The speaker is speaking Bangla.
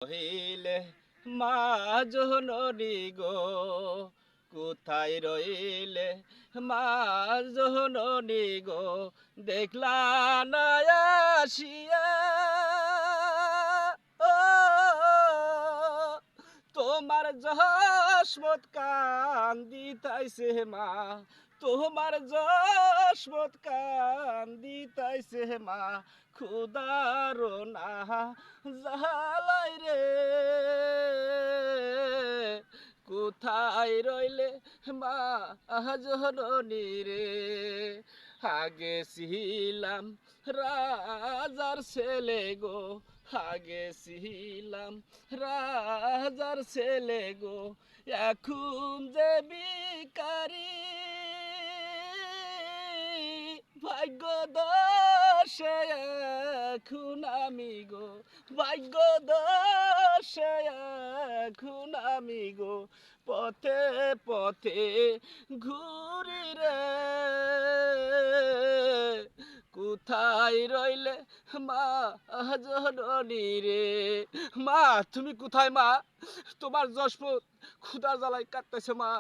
রহিলে মা জননী গো, কোথায় রইলে মা জননী গো, দেখলা না আসিয়া। ও তোমার যশমত কান্দিতাইছে মা, তোমার যশমত কান্দিতাইছে মা, খুদার না জালাই রে। কোথায় রইলে মা জননী রে। আগে ছিলাম রাজার ছেলে গো, আগে ছিলাম রাজার ছেলে গো, এখন যে ভিখারি। ভাগ্য দোষে এখন আমি গো, ভাগ্য দোষে এখন আমি গো, পথে পথে ঘুরি রে। কোথায় রইলে মা জননী রে। মা তুমি কোথায় মা? তোমার যশপুর ক্ষুধা জ্বালায় কাটতেছে মা।